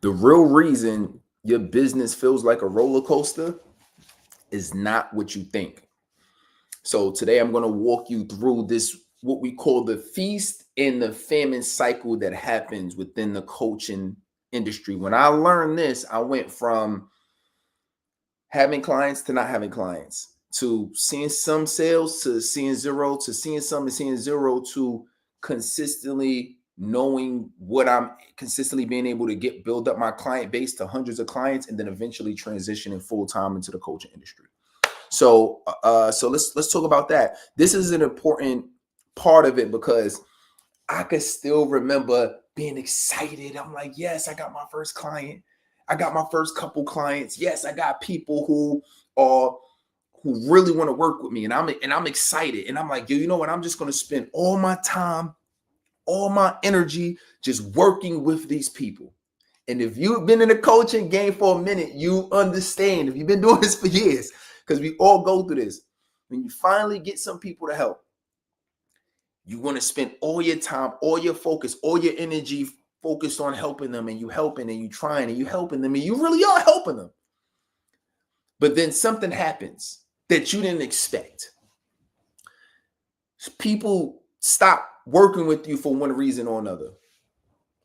The real reason your business feels like a roller coaster is not what you think. So today I'm going to walk you through this, what we call the feast and the famine cycle that happens within the coaching industry. When I learned this, I went from having clients to not having clients, to seeing some sales to seeing zero, to seeing some and seeing zero, to consistently knowing what I'm consistently being able to build up my client base to hundreds of clients, and then eventually transitioning full time into the coaching industry. So let's talk about that. This is an important part of it because I could still remember being excited. I'm like, yes, I got my first client. I got my first couple clients. Yes, I got people who really want to work with me, and I'm excited. And I'm like, yo, you know what? I'm just gonna spend all my time, all my energy, just working with these people. And if you've been in the coaching game for a minute, you understand. If you've been doing this for years, because we all go through this. When you finally get some people to help, you want to spend all your time, all your focus, all your energy focused on helping them, and you helping and you trying and you helping them, and you really are helping them. But then something happens that you didn't expect. People stop working with you for one reason or another.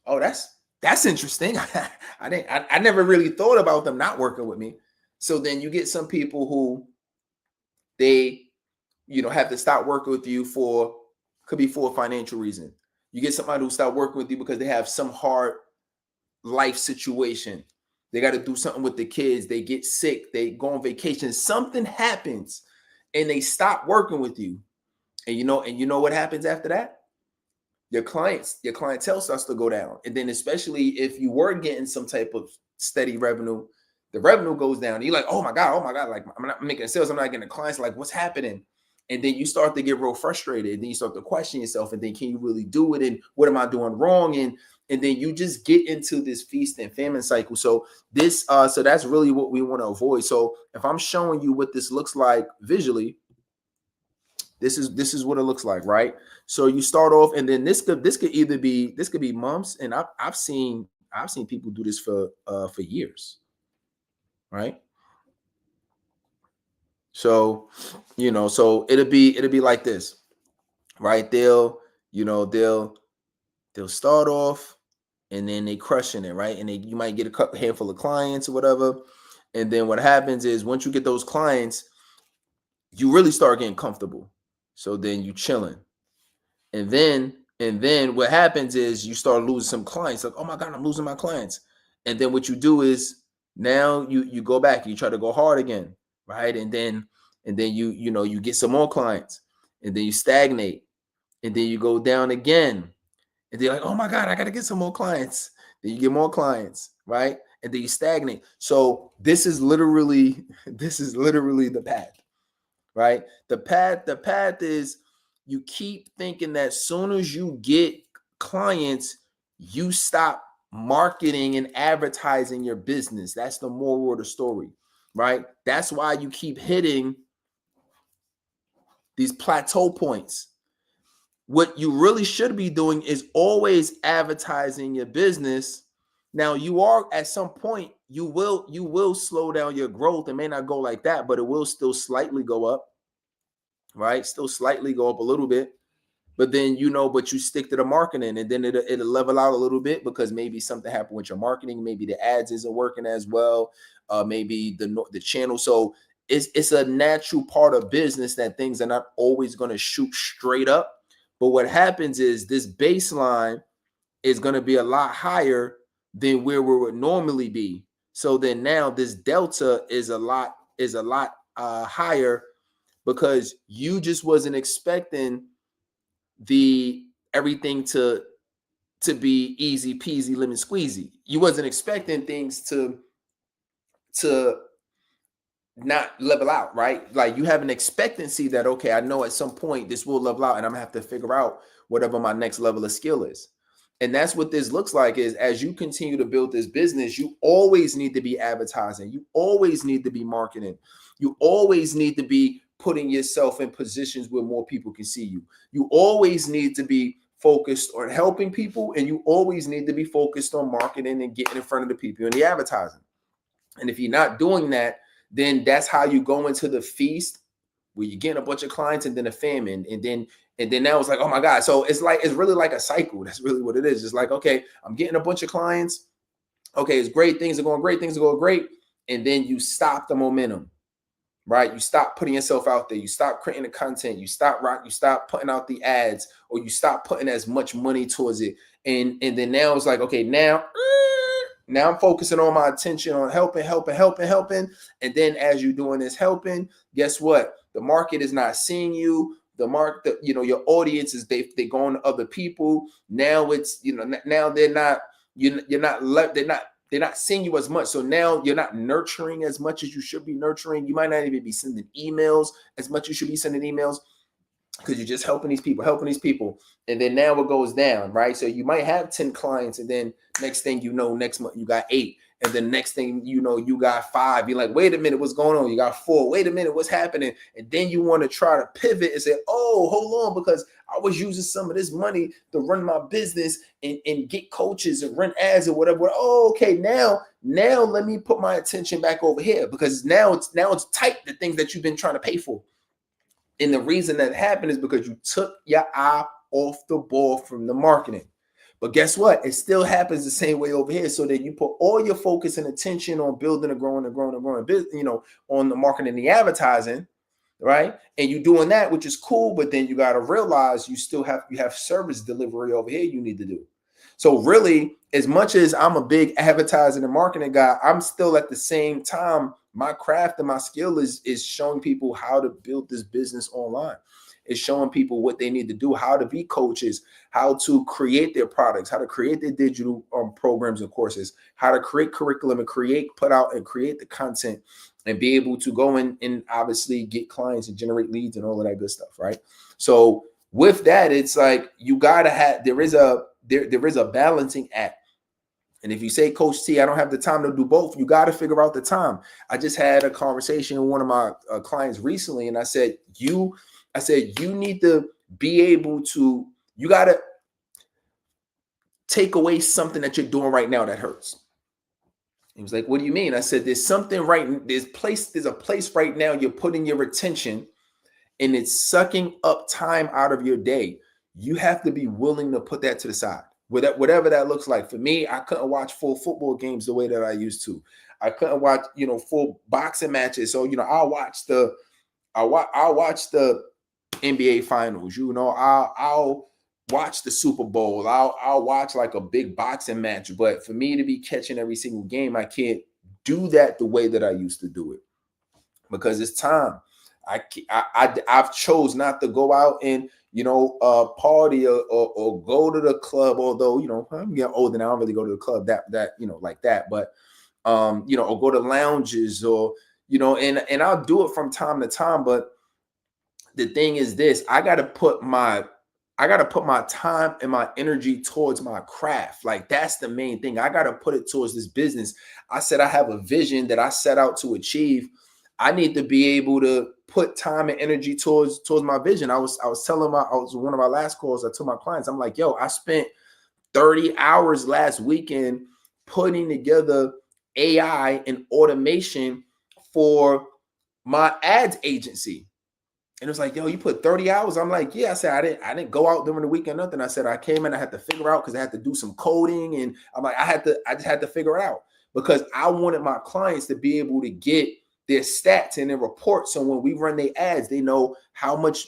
Oh, that's interesting. I never really thought about them not working with me. So then you get some people who they, have to stop working with you could be for a financial reason. You get somebody who stop working with you because they have some hard life situation. They got to do something with the kids. They get sick. They go on vacation. Something happens and they stop working with you. And you know what happens after that? Your clientele starts to go down. And then especially if you were getting some type of steady revenue, the revenue goes down. And you're like, oh my God, like I'm not making sales. I'm not getting clients. Like, what's happening? And then you start to get real frustrated. And then you start to question yourself. And then, can you really do it? And what am I doing wrong? And then you just get into this feast and famine cycle. So so that's really what we want to avoid. So if I'm showing you what this looks like visually, this is what it looks like, right? So you start off, and then this could be months, and I've seen people do this for years, right? So so it'll be like this, right? They'll start off, and then they crushing it, right? And you might get a handful of clients or whatever, and then what happens is once you get those clients, you really start getting comfortable. So then you chilling. And then what happens is you start losing some clients. Like, oh my God, I'm losing my clients. And then what you do is now you go back, you try to go hard again, right? And then you get some more clients, and then you stagnate, and then you go down again. And they're like, oh my God, I gotta get some more clients. Then you get more clients, right? And then you stagnate. So this is literally the path. Right? The path is, you keep thinking that soon as you get clients, you stop marketing and advertising your business. That's the moral of the story, right? That's why you keep hitting these plateau points. What you really should be doing is always advertising your business. Now, you are at some point, you will slow down your growth. It may not go like that, but it will still slightly go up, right? Still slightly go up a little bit, but then but you stick to the marketing, and then it'll level out a little bit because maybe something happened with your marketing, maybe the ads isn't working as well, maybe the channel. So it's a natural part of business that things are not always going to shoot straight up. But what happens is this baseline is going to be a lot higher than where we would normally be. So then now this delta is a lot higher, because you just wasn't expecting everything to be easy peasy lemon squeezy. You wasn't expecting things to not level out, right? Like, you have an expectancy that, okay, I know at some point this will level out, and I'm gonna have to figure out whatever my next level of skill is. And that's what this looks like, is as you continue to build this business, you always need to be advertising. You always need to be marketing. You always need to be putting yourself in positions where more people can see you. You always need to be focused on helping people, and you always need to be focused on marketing and getting in front of the people and the advertising. And if you're not doing that, then that's how you go into the feast where you're getting a bunch of clients, and then a famine, and then now it's like, oh my God. So it's really like a cycle. That's really what it is. It's like, okay, I'm getting a bunch of clients. Okay, it's great. Things are going great. Things are going great. And then you stop the momentum, right? You stop putting yourself out there. You stop creating the content. You stop putting out the ads, or you stop putting as much money towards it. And then now it's like, okay, now I'm focusing on my attention on helping. And then as you're doing this helping, guess what? The market is not seeing you. Your audience is they going to other people. Now it's, now they're not, they're not seeing you as much. So now you're not nurturing as much as you should be nurturing. You might not even be sending emails as much as you should be sending emails, because you're just helping these people. And then now it goes down, right? So you might have 10 clients, and then next thing you know, next month you got 8. And then next thing you know, you got 5. You're like, wait a minute, what's going on? You got 4. Wait a minute, what's happening? And then you want to try to pivot and say, oh, hold on, because I was using some of this money to run my business and get coaches and run ads or whatever. Oh, okay, now let me put my attention back over here, because now it's tight, the things that you've been trying to pay for. And the reason that happened is because you took your eye off the ball from the marketing. But guess what? It still happens the same way over here. So that you put all your focus and attention on building and growing business, on the marketing and the advertising, right? And you're doing that, which is cool. But then you got to realize you have service delivery over here you need to do. So really, as much as I'm a big advertising and marketing guy, I'm still at the same time, my craft and my skill is showing people how to build this business online. It's showing people what they need to do, how to be coaches, how to create their products, how to create their digital programs and courses, how to create curriculum and put out and create the content, and be able to go in and obviously get clients and generate leads and all of that good stuff, right? So with that, it's like you gotta have, there is a balancing act. And if you say, Coach T, I don't have the time to do both, you got to figure out the time. I just had a conversation with one of my clients recently, and I said, you need to be able to, you got to take away something that you're doing right now that hurts. He was like, what do you mean? I said, there's a place right now you're putting your attention, and it's sucking up time out of your day. You have to be willing to put that to the side. Whatever that looks like. For me, I couldn't watch full football games the way that I used to. I couldn't watch, full boxing matches. So, I'll watch the NBA finals. I'll watch the Super Bowl. I'll watch like a big boxing match. But for me to be catching every single game, I can't do that the way that I used to do it, because it's time. I've chose not to go out and party or go to the club, although I'm getting older now, I don't really go to the club that like that, but or go to lounges, or and I'll do it from time to time. But the thing is this, I gotta put my time and my energy towards my craft. Like, that's the main thing. I gotta put it towards this business. I said I have a vision that I set out to achieve. I need to be able to put time and energy towards my vision. I was telling one of my last calls, I told my clients, I'm like, yo, I spent 30 hours last weekend putting together AI and automation for my ads agency. And it was like, yo, you put 30 hours? I'm like, yeah. I said, I didn't go out during the week or nothing. I said, I came in, I had to figure out, because I had to do some coding. And I'm like, I just had to figure it out, because I wanted my clients to be able to get their stats and their reports. So when we run their ads, they know how much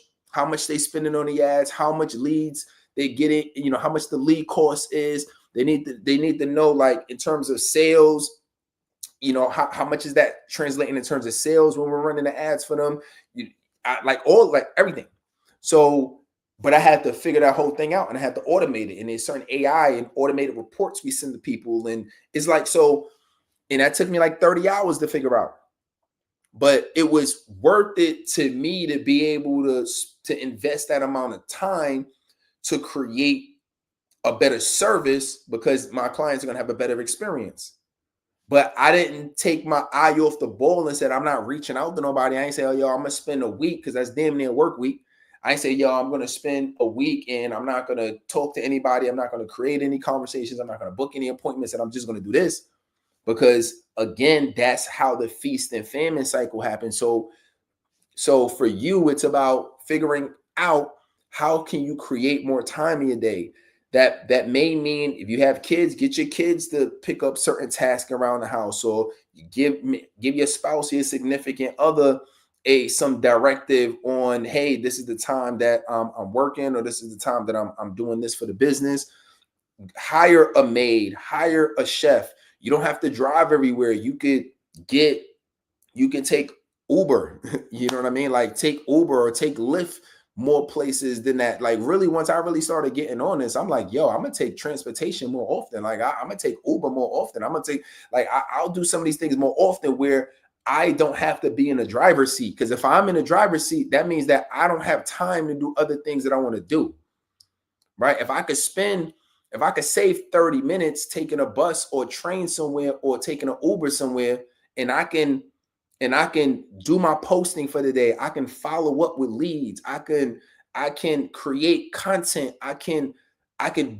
they spending on the ads, how much leads they getting, how much the lead cost is. They need to know, like, in terms of sales, how much is that translating in terms of sales when we're running the ads for them, everything. So, but I had to figure that whole thing out, and I had to automate it. And there's certain AI and automated reports we send to people. And it's like, so, and that took me like 30 hours to figure out. But it was worth it to me to be able to invest that amount of time to create a better service, because my clients are going to have a better experience. But I didn't take my eye off the ball and said, I'm not reaching out to nobody. I ain't say, oh, yo, I'm going to spend a week, because that's damn near work week. I ain't say, yo, I'm going to spend a week and I'm not going to talk to anybody. I'm not going to create any conversations. I'm not going to book any appointments, and I'm just going to do this. Because again, that's how the feast and famine cycle happens. So for you, it's about figuring out how can you create more time in your day. That may mean if you have kids, get your kids to pick up certain tasks around the house, or you give your spouse, your significant other, some directive on, hey, this is the time that I'm working, or this is the time that I'm doing this for the business. Hire a maid, hire a chef. You don't have to drive everywhere. You can take Uber. You know what I mean? Like, take Uber or take Lyft more places than that. Like, really, once I really started getting on this, I'm like, yo, I'm gonna take transportation more often. Like, I'm gonna take Uber more often. I'm gonna take, like, I'll do some of these things more often where I don't have to be in the driver's seat. Because if I'm in the driver's seat, that means that I don't have time to do other things that I want to do. Right? If I could save 30 minutes taking a bus or train somewhere, or taking an Uber somewhere, and I can do my posting for the day. I can follow up with leads. I can create content. I can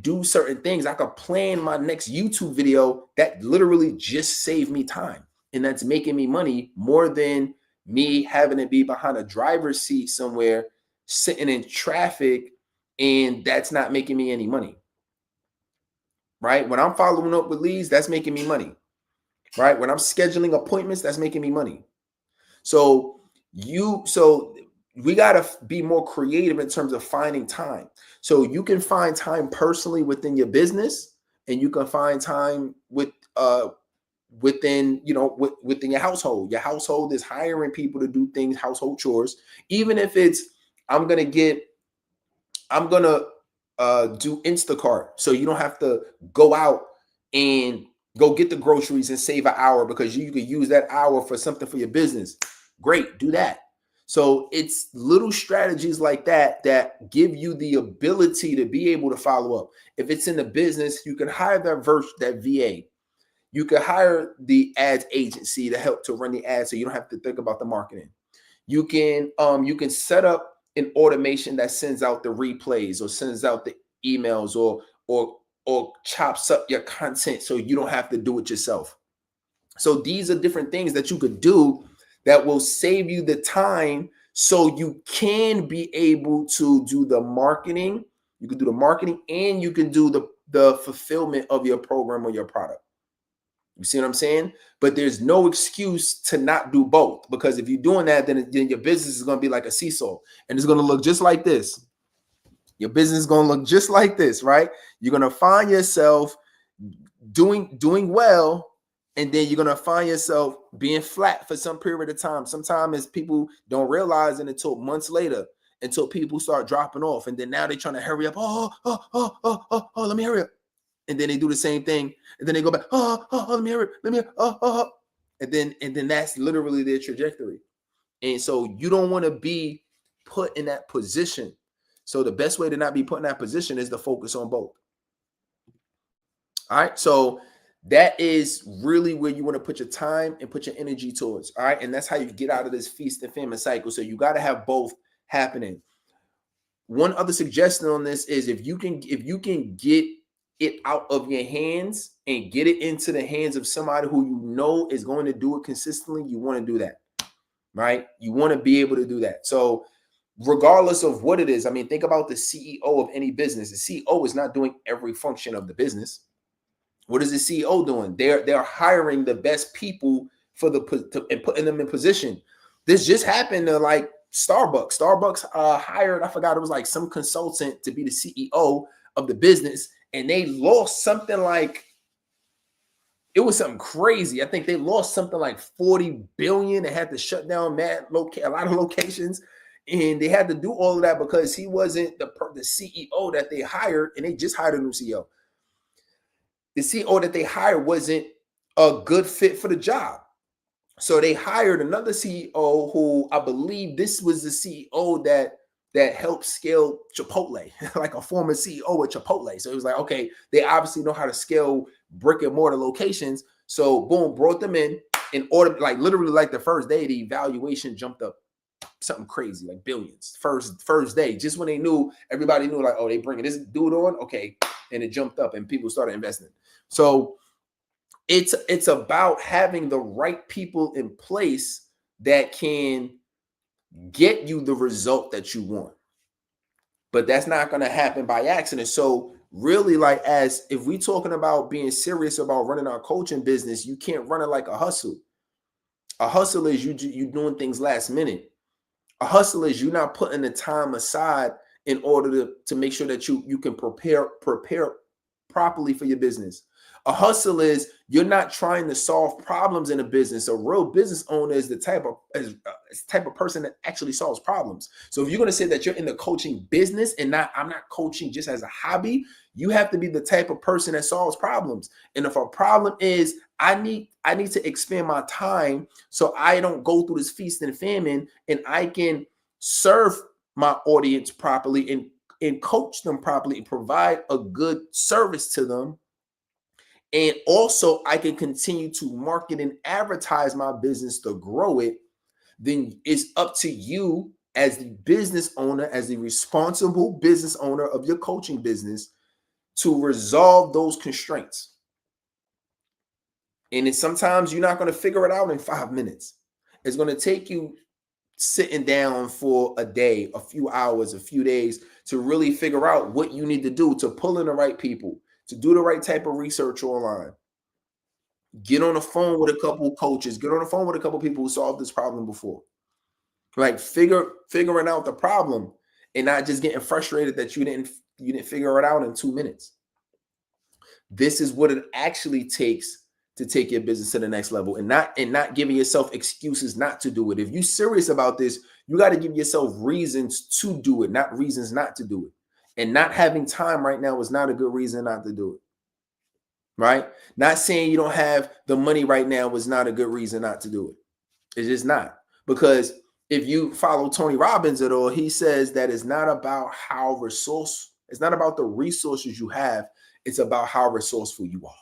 do certain things. I can plan my next YouTube video. That literally just saved me time, and that's making me money more than me having to be behind a driver's seat somewhere, sitting in traffic, and that's not making me any money. Right? When I'm following up with leads, that's making me money. Right? When I'm scheduling appointments, that's making me money. So we got to be more creative in terms of finding time. So you can find time personally within your business, and you can find time within within your household. Your household is hiring people to do things, household chores. Even if it's, I'm gonna do Instacart, so you don't have to go out and go get the groceries and save an hour, because you could use that hour for something for your business. Great, do that. So it's little strategies like that that give you the ability to be able to follow up. If it's in the business, you can hire that VA. You can hire the ads agency to help to run the ads, so you don't have to think about the marketing. You can set up an automation that sends out the replays, or sends out the emails, or chops up your content, so you don't have to do it yourself. So these are different things that you could do that will save you the time, so you can be able to do the marketing. You can do the marketing, and you can do the fulfillment of your program or your product. You see what I'm saying? But there's no excuse to not do both, because if you're doing that, then your business is going to be like a seesaw, and it's going to look just like this. Your business is going to look just like this, right? You're going to find yourself doing well, and then you're going to find yourself being flat for some period of time. Sometimes people don't realize it until months later, until people start dropping off, and then now they're trying to hurry up. Oh, let me hurry up. And then they do the same thing, and then they go back. Let me hurry up. Let me and then that's literally their trajectory. And so you don't want to be put in that position. So the best way to not be put in that position is to focus on both. All right. So that is really where you want to put your time and put your energy towards. All right. And that's how you get out of this feast and famine cycle. So you got to have both happening. One other suggestion on this is, if you can get it out of your hands and get it into the hands of somebody who you know is going to do it consistently, you want to do that, right? You want to be able to do that. So regardless of what it is, I mean, think about the CEO of any business. The CEO is not doing every function of the business. What is the CEO doing? They're hiring the best people and putting them in position. This just happened to like Starbucks. Starbucks hired, I forgot, it was like some consultant to be the CEO of the business, and they lost something like, it was something crazy. I think they lost something like 40 billion. They had to shut down a lot of locations, and they had to do all of that because he wasn't the CEO that they hired, and they just hired a new CEO. The CEO that they hired wasn't a good fit for the job. So they hired another CEO who, I believe this was the CEO that helped scale Chipotle, like a former CEO at Chipotle. So it was like, okay, they obviously know how to scale brick and mortar locations. So boom, brought them in order, like literally like the first day, the evaluation jumped up something crazy, like billions. First day, just when they knew, everybody knew, like, oh, they bringing this dude on, okay, and it jumped up, and people started investing. So it's about having the right people in place that can get you the result that you want. But that's not going to happen by accident. So really, like, as if we talking about being serious about running our coaching business, you can't run it like a hustle. A hustle is you doing things last minute. A hustle is you not putting the time aside in order to make sure that you can prepare properly for your business. A hustle is you're not trying to solve problems in a business. A real business owner is the type of person that actually solves problems. So if you're going to say that you're in the coaching business and I'm not coaching just as a hobby, you have to be the type of person that solves problems. And if a problem is I need to expand my time so I don't go through this feast and famine, and I can serve my audience properly and coach them properly and provide a good service to them. And also I can continue to market and advertise my business to grow it. Then it's up to you as the business owner, as the responsible business owner of your coaching business, to resolve those constraints. And sometimes you're not going to figure it out in 5 minutes. It's going to take you sitting down for a day, a few hours, a few days to really figure out what you need to do to pull in the right people, to do the right type of research online. Get on the phone with a couple of coaches, get on the phone with a couple of people who solved this problem before. Like figuring out the problem and not just getting frustrated that you didn't figure it out in 2 minutes. This is what it actually takes to take your business to the next level, and not giving yourself excuses not to do it. If you're serious about this, you got to give yourself reasons to do it, not reasons not to do it. And not having time right now is not a good reason not to do it. Right? Not saying you don't have the money right now is not a good reason not to do it. It's just not. Because if you follow Tony Robbins at all, he says that it's not about it's not about the resources you have, it's about how resourceful you are.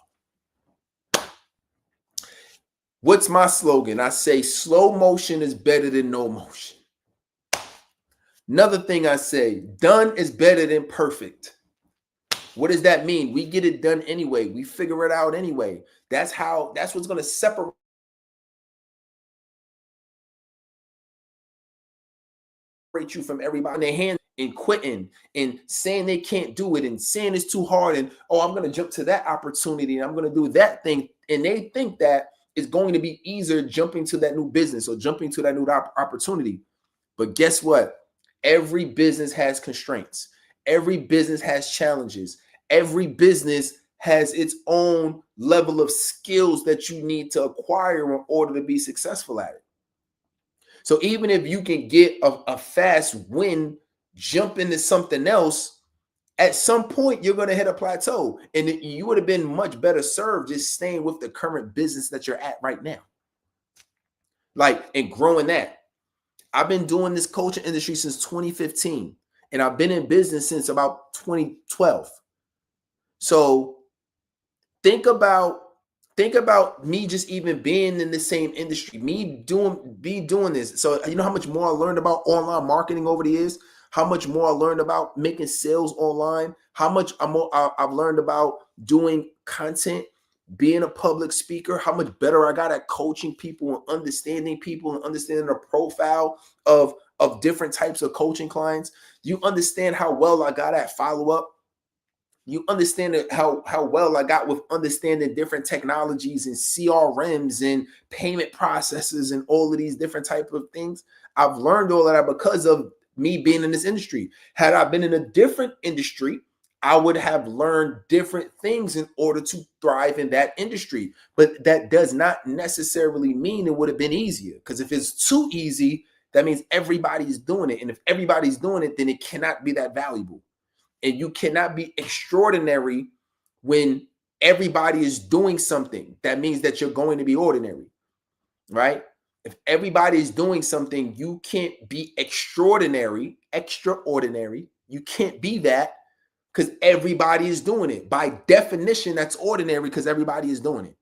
What's my slogan? I say slow motion is better than no motion. Another thing I say, done is better than perfect. What does that mean? We get it done anyway. We figure it out anyway. That's what's going to separate you from everybody in their hands and quitting and saying they can't do it and saying it's too hard and, oh, I'm going to jump to that opportunity and I'm going to do that thing. And they think that it's going to be easier jumping to that new business or jumping to that new opportunity. But guess what? Every business has constraints. Every business has challenges. Every business has its own level of skills that you need to acquire in order to be successful at it. So even if you can get a fast win, jump into something else, at some point you're going to hit a plateau, and you would have been much better served just staying with the current business that you're at right now. Like, and growing that. I've been doing this coaching industry since 2015, and I've been in business since about 2012. So think about me just even being in the same industry, me doing this. So you know how much more I learned about online marketing over the years, how much more I learned about making sales online, how much I've learned about doing content, being a public speaker, how much better I got at coaching people and understanding the profile of different types of coaching clients. You understand how well I got at follow-up. You understand how well I got with understanding different technologies and CRMs and payment processes and all of these different types of things. I've learned all of that because of me being in this industry. Had I been in a different industry, I would have learned different things in order to thrive in that industry. But that does not necessarily mean it would have been easier, because if it's too easy, that means everybody's doing it. And if everybody's doing it, then it cannot be that valuable. And you cannot be extraordinary when everybody is doing something. That means that you're going to be ordinary, right? If everybody is doing something, you can't be extraordinary. You can't be that because everybody is doing it. By definition, that's ordinary because everybody is doing it.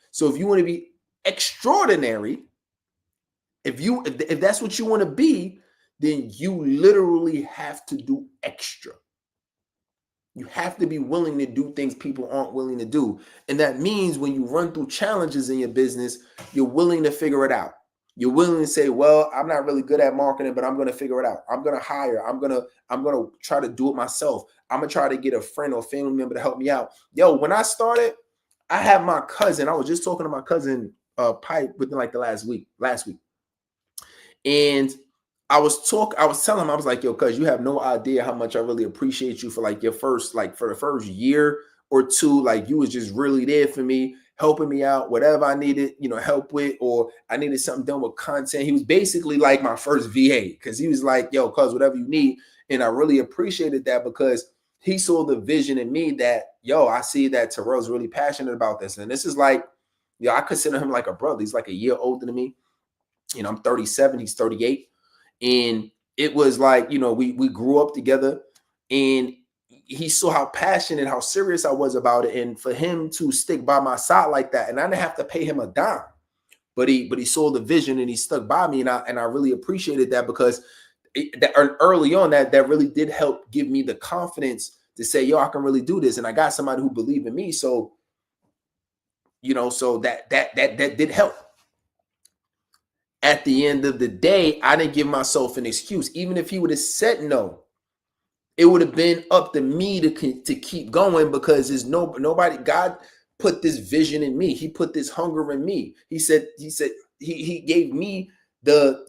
So if you want to be extraordinary, If that's what you want to be, then you literally have to do extra. You have to be willing to do things people aren't willing to do. And that means when you run through challenges in your business, you're willing to figure it out. You're willing to say, well, I'm not really good at marketing, but I'm going to figure it out. I'm going to hire. I'm going to try to do it myself. I'm going to try to get a friend or family member to help me out. Yo, when I started, I had my cousin. I was just talking to my cousin Pipe within like the last week. And I was telling him, I was like, yo, cuz you have no idea how much I really appreciate you for like your first, like for the first year or two, like you was just really there for me, helping me out, whatever I needed, help with, or I needed something done with content. He was basically like my first VA because he was like, yo, cuz whatever you need. And I really appreciated that because he saw the vision in me that, yo, I see that Terrell's really passionate about this. And this is like, I consider him like a brother. He's like a year older than me. I'm 37, he's 38. And it was like, we grew up together, and he saw how passionate, how serious I was about it. And for him to stick by my side like that, and I didn't have to pay him a dime, but he saw the vision and he stuck by me. And I really appreciated that because early on that really did help give me the confidence to say, yo, I can really do this. And I got somebody who believed in me. So, so that did help. At the end of the day, I didn't give myself an excuse. Even if he would have said no, it would have been up to me to keep going because there's nobody. God put this vision in me. He put this hunger in me. He said he gave me the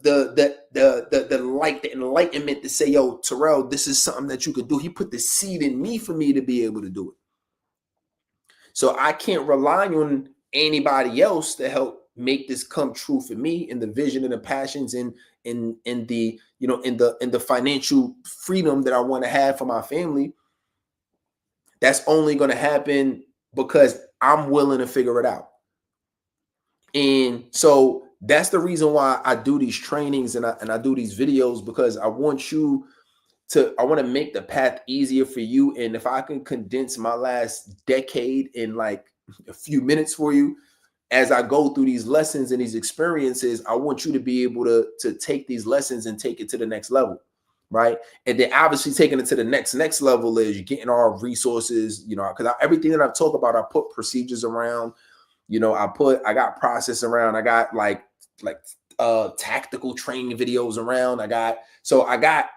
light, the enlightenment to say, yo, Terrell, this is something that you could do. He put the seed in me for me to be able to do it. So I can't rely on anybody else to help make this come true for me, and the vision and the passions and in the in the financial freedom that I want to have for my family. That's only going to happen because I'm willing to figure it out. And so that's the reason why I do these trainings and I do these videos, because I want to make the path easier for you. And if I can condense my last decade in like a few minutes for you, as I go through these lessons and these experiences, I want you to be able to take these lessons and take it to the next level, right? And then obviously taking it to the next level is you're getting our resources, because everything that I've talked about, I put procedures around, I got process around, I got like tactical training videos around. I got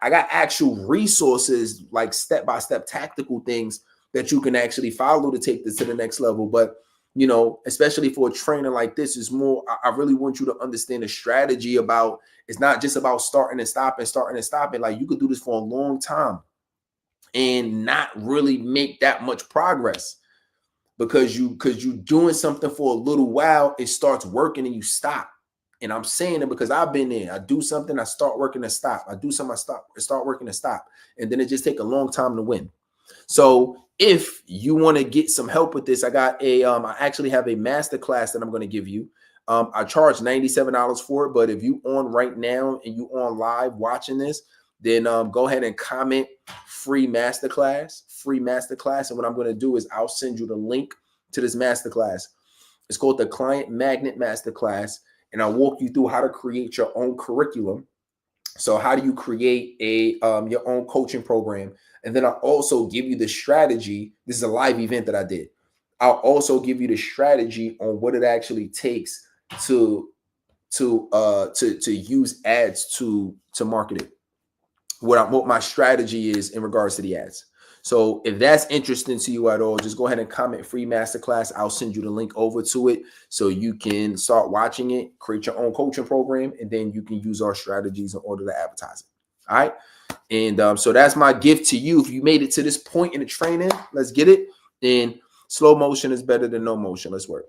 actual resources, like step-by-step tactical things that you can actually follow to take this to the next level. But especially for a trainer like this, is more, I really want you to understand the strategy about, it's not just about starting and stopping. Like you could do this for a long time and not really make that much progress because you doing something for a little while, it starts working and you stop. And I'm saying it because I've been there. I do something, I start working and stop. I do something, I start working and stop. And then it just take a long time to win. So if you want to get some help with this, I actually have a masterclass that I'm going to give you. I charge $97 for it, but if you on right now and you on live watching this, then go ahead and comment free masterclass. And what I'm going to do is I'll send you the link to this masterclass. It's called the Client Magnet Masterclass, and I'll walk you through how to create your own curriculum. So how do you create your own coaching program? And then I'll also give you the strategy. This is a live event that I did. I'll also give you the strategy on what it actually takes to use ads to market it. What my strategy is in regards to the ads. So if that's interesting to you at all, just go ahead and comment free masterclass. I'll send you the link over to it so you can start watching it, create your own coaching program, and then you can use our strategies in order to advertise it. All right. And so that's my gift to you. If you made it to this point in the training, let's get it. And slow motion is better than no motion. Let's work.